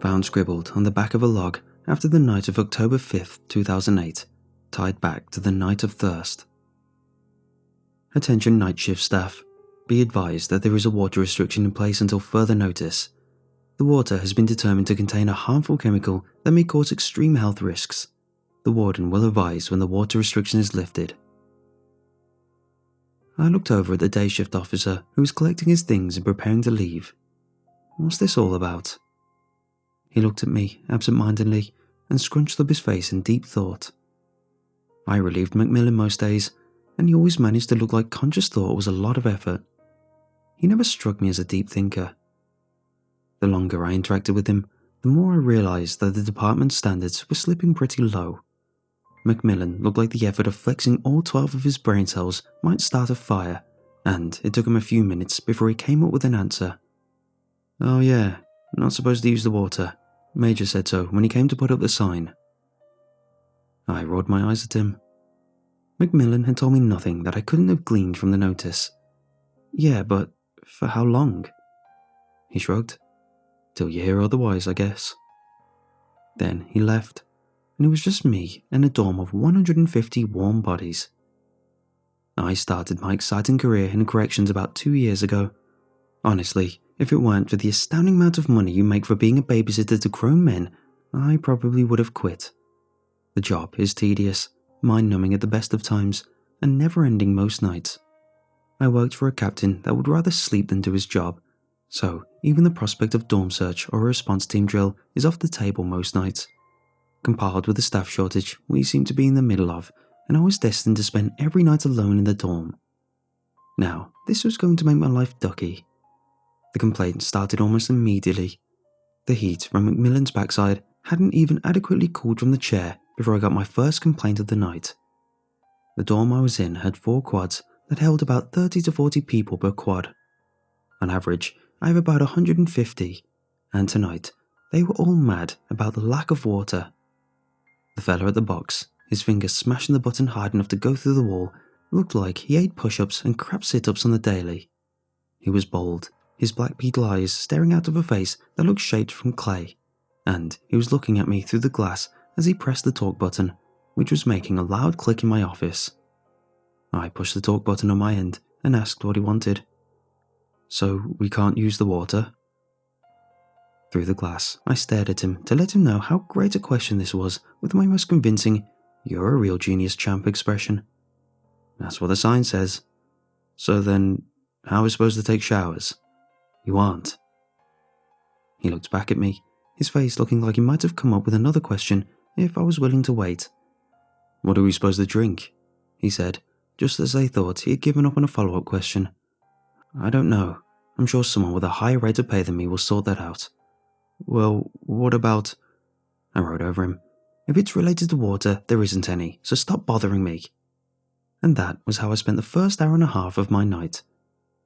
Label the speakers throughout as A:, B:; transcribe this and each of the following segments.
A: Found scribbled on the back of a log after the night of October 5th, 2008, tied back to the night of thirst. Attention night shift staff. Be advised that there is a water restriction in place until further notice. The water has been determined to contain a harmful chemical that may cause extreme health risks. The warden will advise when the water restriction is lifted. I looked over at the day shift officer who was collecting his things and preparing to leave. What's this all about? He looked at me absent-mindedly and scrunched up his face in deep thought. I relieved Macmillan most days, and he always managed to look like conscious thought was a lot of effort. He never struck me as a deep thinker. The longer I interacted with him, the more I realised that the department's standards were slipping pretty low. Macmillan looked like the effort of flexing all 12 of his brain cells might start a fire, and it took him a few minutes before he came up with an answer. "Oh yeah, not supposed to use the water. Major said so when he came to put up the sign." I rolled my eyes at him. Macmillan had told me nothing that I couldn't have gleaned from the notice. "Yeah, but for how long?" He shrugged. "Till you hear otherwise, I guess." Then he left, and it was just me and a dorm of 150 warm bodies. I started my exciting career in corrections about 2 years ago. Honestly, if it weren't for the astounding amount of money you make for being a babysitter to grown men, I probably would have quit. The job is tedious, mind-numbing at the best of times, and never-ending most nights. I worked for a captain that would rather sleep than do his job, so even the prospect of dorm search or a response team drill is off the table most nights. Compiled with the staff shortage we seem to be in the middle of, and I was destined to spend every night alone in the dorm. Now, this was going to make my life ducky. The complaint started almost immediately. The heat from Macmillan's backside hadn't even adequately cooled from the chair before I got my first complaint of the night. The dorm I was in had 4 quads that held about 30 to 40 people per quad. On average, I have about 150, and tonight, they were all mad about the lack of water. The fella at the box, his fingers smashing the button hard enough to go through the wall, looked like he ate push-ups and crap sit-ups on the daily. He was bald, his black beetle eyes staring out of a face that looked shaped from clay, and he was looking at me through the glass as he pressed the talk button, which was making a loud click in my office. I pushed the talk button on my end and asked what he wanted. "So we can't use the water?" Through the glass, I stared at him to let him know how great a question this was with my most convincing, "You're a real genius, champ" expression. "That's what the sign says." "So then, how are we supposed to take showers?" "You aren't." He looked back at me, his face looking like he might have come up with another question if I was willing to wait. "What are we supposed to drink?" he said, just as I thought he had given up on a follow-up question. "I don't know. I'm sure someone with a higher rate of pay than me will sort that out." "Well, what about—" I rode over him. "If it's related to water, there isn't any, so stop bothering me." And that was how I spent the first hour and a half of my night.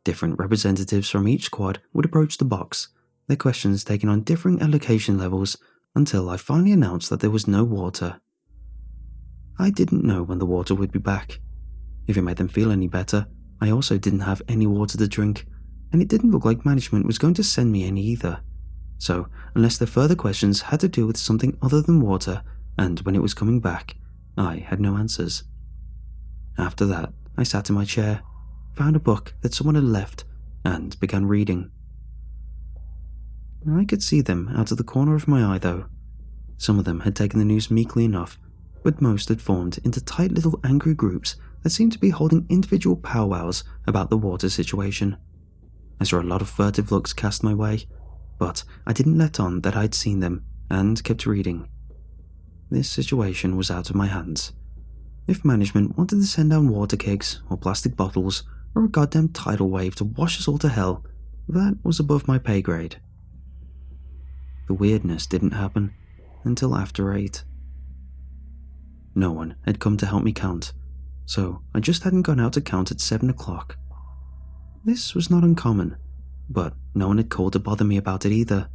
A: Different representatives from each squad would approach the box, their questions taken on differing allocation levels, until I finally announced that there was no water. I didn't know when the water would be back. If it made them feel any better, I also didn't have any water to drink, and it didn't look like management was going to send me any either. So, unless the further questions had to do with something other than water, and when it was coming back, I had no answers. After that, I sat in my chair, found a book that someone had left, and began reading. I could see them out of the corner of my eye though. Some of them had taken the news meekly enough, but most had formed into tight little angry groups that seemed to be holding individual powwows about the water situation. I saw a lot of furtive looks cast my way, but I didn't let on that I'd seen them, and kept reading. This situation was out of my hands. If management wanted to send down water kegs, or plastic bottles, or a goddamn tidal wave to wash us all to hell, that was above my pay grade. The weirdness didn't happen until after 8. No one had come to help me count, so I just hadn't gone out to count at 7 o'clock. This was not uncommon, but no one had called to bother me about it either.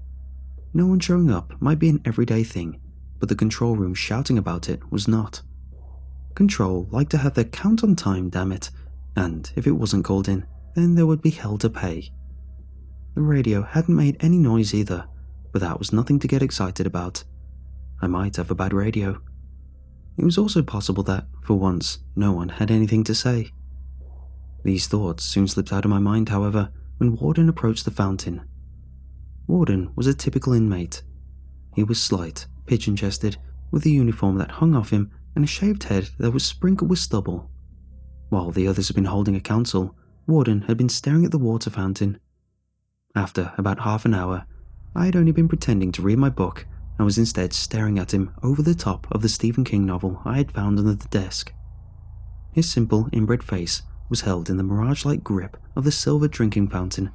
A: No one showing up might be an everyday thing, but the control room shouting about it was not. Control liked to have their count on time, damn it, and if it wasn't called in, then there would be hell to pay. The radio hadn't made any noise either, but that was nothing to get excited about. I might have a bad radio. It was also possible that, for once, no one had anything to say. These thoughts soon slipped out of my mind, however, when Warden approached the fountain. Warden was a typical inmate. He was slight, pigeon-chested, with a uniform that hung off him and a shaved head that was sprinkled with stubble. While the others had been holding a council, Warden had been staring at the water fountain. After about half an hour, I had only been pretending to read my book and was instead staring at him over the top of the Stephen King novel I had found under the desk. His simple, inbred face was held in the mirage-like grip of the silver drinking fountain,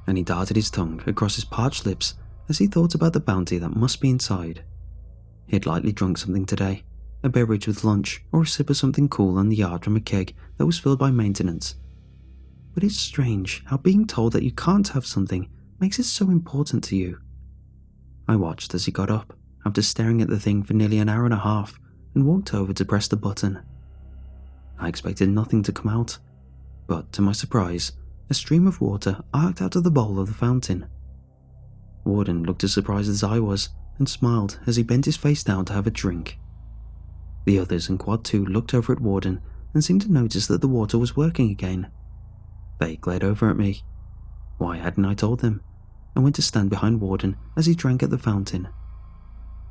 A: and he darted his tongue across his parched lips as he thought about the bounty that must be inside. He had lightly drunk something today, a beverage with lunch or a sip of something cool on the yard from a keg that was filled by maintenance. But it's strange how being told that you can't have something makes it so important to you. I watched as he got up, after staring at the thing for nearly an hour and a half, and walked over to press the button. I expected nothing to come out, but to my surprise, a stream of water arced out of the bowl of the fountain. Warden looked as surprised as I was, and smiled as he bent his face down to have a drink. The others in Quad 2 looked over at Warden and seemed to notice that the water was working again. They glared over at me. Why hadn't I told them? I went to stand behind Warden as he drank at the fountain.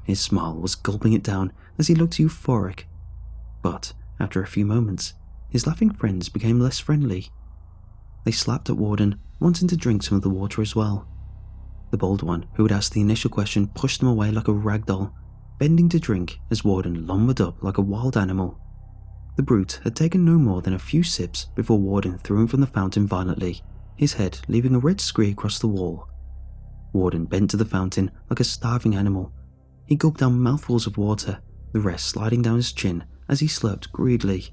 A: His smile was gulping it down as he looked euphoric. But after a few moments, his laughing friends became less friendly. They slapped at Warden, wanting to drink some of the water as well. The bold one who had asked the initial question pushed them away like a rag doll, bending to drink as Warden lumbered up like a wild animal. The brute had taken no more than a few sips before Warden threw him from the fountain violently, his head leaving a red scree across the wall. Warden bent to the fountain like a starving animal. He gulped down mouthfuls of water, the rest sliding down his chin as he slurped greedily.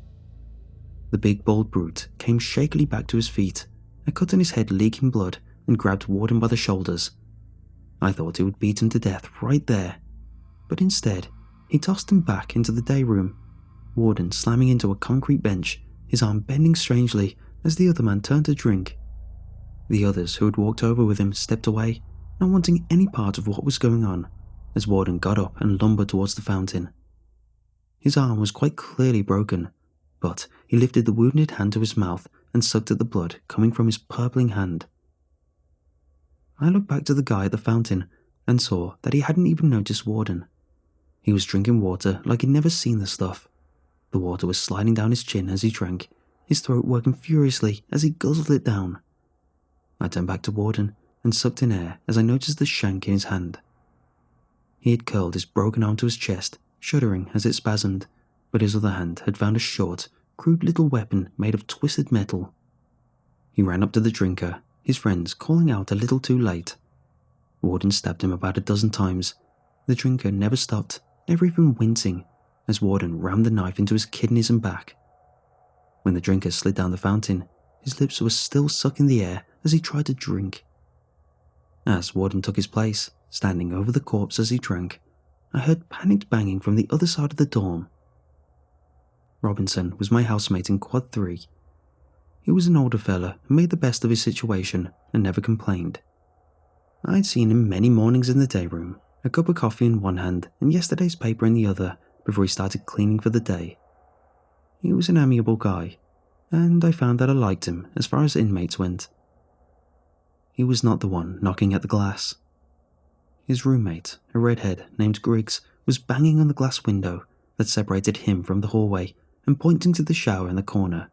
A: The big bald brute came shakily back to his feet, a cut on his head leaking blood, and grabbed Warden by the shoulders. I thought he would beat him to death right there, but instead he tossed him back into the day room, Warden slamming into a concrete bench, his arm bending strangely as the other man turned to drink. The others who had walked over with him stepped away, not wanting any part of what was going on, as Warden got up and lumbered towards the fountain. His arm was quite clearly broken, but he lifted the wounded hand to his mouth and sucked at the blood coming from his purpling hand. I looked back to the guy at the fountain and saw that he hadn't even noticed Warden. He was drinking water like he'd never seen the stuff. The water was sliding down his chin as he drank, his throat working furiously as he guzzled it down. I turned back to Warden and sucked in air as I noticed the shank in his hand. He had curled his broken arm to his chest, shuddering as it spasmed, but his other hand had found a short, crude little weapon made of twisted metal. He ran up to the drinker, his friends calling out a little too late. Warden stabbed him about a dozen times. The drinker never stopped, never even wincing, as Warden rammed the knife into his kidneys and back. When the drinker slid down the fountain, his lips were still sucking the air as he tried to drink. As Warden took his place, standing over the corpse as he drank, I heard panicked banging from the other side of the dorm. Robinson was my housemate in Quad 3. He was an older fella who made the best of his situation and never complained. I'd seen him many mornings in the day room, a cup of coffee in one hand and yesterday's paper in the other, before he started cleaning for the day. He was an amiable guy, and I found that I liked him as far as inmates went. He was not the one knocking at the glass. His roommate, a redhead named Griggs, was banging on the glass window that separated him from the hallway and pointing to the shower in the corner.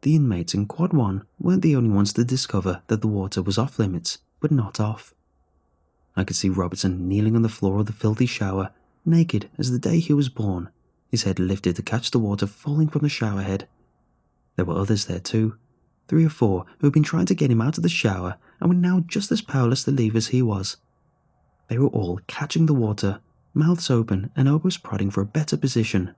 A: The inmates in Quad 1 weren't the only ones to discover that the water was off limits, but not off. I could see Robertson kneeling on the floor of the filthy shower, naked as the day he was born, his head lifted to catch the water falling from the shower head. There were others there too, 3 or 4 who had been trying to get him out of the shower and were now just as powerless to leave as he was. They were all catching the water, mouths open and elbows prodding for a better position.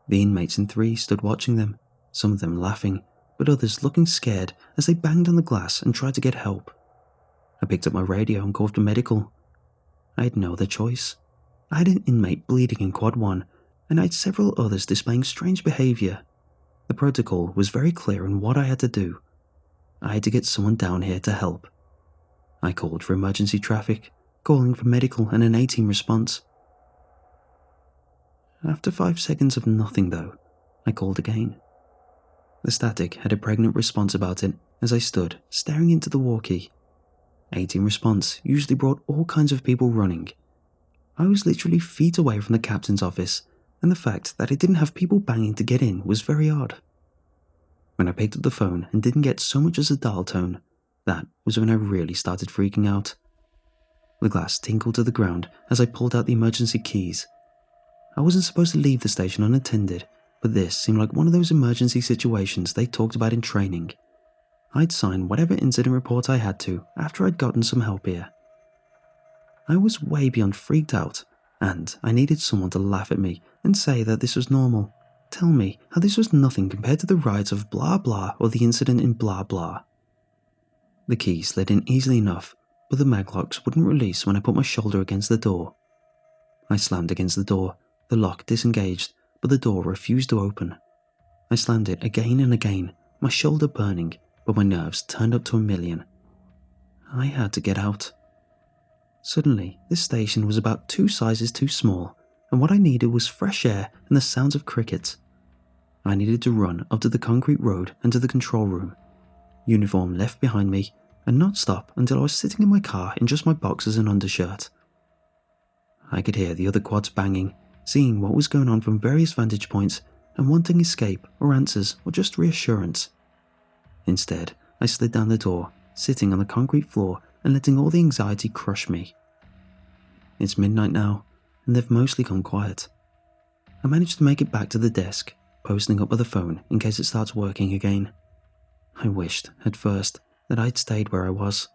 A: The inmates in 3 stood watching them, some of them laughing, but others looking scared as they banged on the glass and tried to get help. I picked up my radio and called for medical. I had no other choice. I had an inmate bleeding in Quad 1, and I had several others displaying strange behaviour. The protocol was very clear on what I had to do. I had to get someone down here to help. I called for emergency traffic, calling for medical and an A-team response. After 5 seconds of nothing though, I called again. The static had a pregnant response about it as I stood staring into the walkie. A-team response usually brought all kinds of people running. I was literally feet away from the captain's office, and the fact that it didn't have people banging to get in was very odd. When I picked up the phone and didn't get so much as a dial tone, that was when I really started freaking out. The glass tinkled to the ground as I pulled out the emergency keys. I wasn't supposed to leave the station unattended, but this seemed like one of those emergency situations they talked about in training. I'd sign whatever incident report I had to after I'd gotten some help here. I was way beyond freaked out, and I needed someone to laugh at me and say that this was normal. Tell me how this was nothing compared to the riots of blah blah or the incident in blah blah. The key slid in easily enough, but the maglocks wouldn't release when I put my shoulder against the door. I slammed against the door, the lock disengaged, but the door refused to open. I slammed it again and again, my shoulder burning, but my nerves turned up to 1,000,000. I had to get out. Suddenly, this station was about 2 sizes too small, and what I needed was fresh air and the sounds of crickets. I needed to run up to the concrete road and to the control room, uniform left behind me, and not stop until I was sitting in my car in just my boxers and undershirt. I could hear the other quads banging, seeing what was going on from various vantage points and wanting escape or answers or just reassurance. Instead, I slid down the door, sitting on the concrete floor and letting all the anxiety crush me. It's midnight now, and they've mostly gone quiet. I managed to make it back to the desk, posting up by the phone in case it starts working again. I wished, at first, that I'd stayed where I was.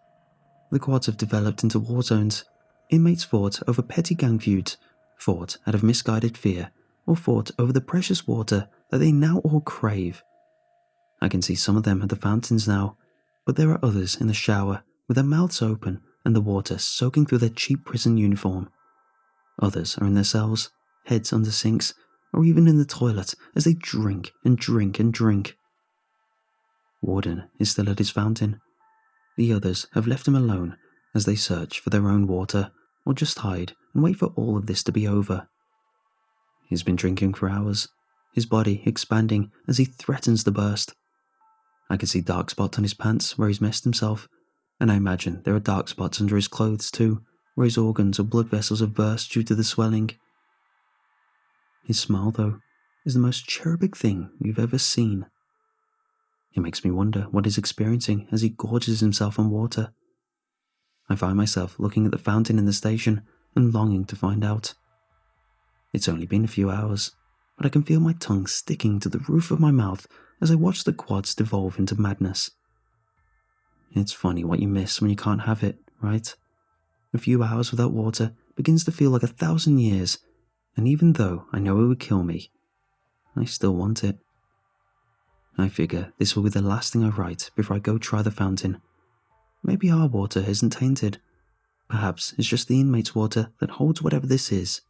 A: The quads have developed into war zones. Inmates fought over petty gang feuds, fought out of misguided fear, or fought over the precious water that they now all crave. I can see some of them at the fountains now, but there are others in the shower with their mouths open and the water soaking through their cheap prison uniform. Others are in their cells, heads under sinks, or even in the toilet as they drink and drink and drink. Warden is still at his fountain. The others have left him alone as they search for their own water or just hide and wait for all of this to be over. He's been drinking for hours, his body expanding as he threatens to burst. I can see dark spots on his pants where he's messed himself, and I imagine there are dark spots under his clothes too, where his organs or blood vessels have burst due to the swelling. His smile, though, is the most cherubic thing you've ever seen. It makes me wonder what he's experiencing as he gorges himself on water. I find myself looking at the fountain in the station and longing to find out. It's only been a few hours, but I can feel my tongue sticking to the roof of my mouth as I watch the quads devolve into madness. It's funny what you miss when you can't have it, right? A few hours without water begins to feel like 1,000 years, and even though I know it would kill me, I still want it. I figure this will be the last thing I write before I go try the fountain. Maybe our water isn't tainted. Perhaps it's just the inmates' water that holds whatever this is.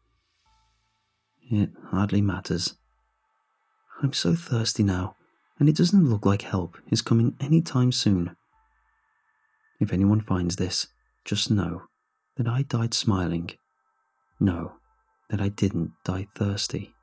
A: It hardly matters. I'm so thirsty now, and it doesn't look like help is coming anytime soon. If anyone finds this, just know that I died smiling. Know that I didn't die thirsty.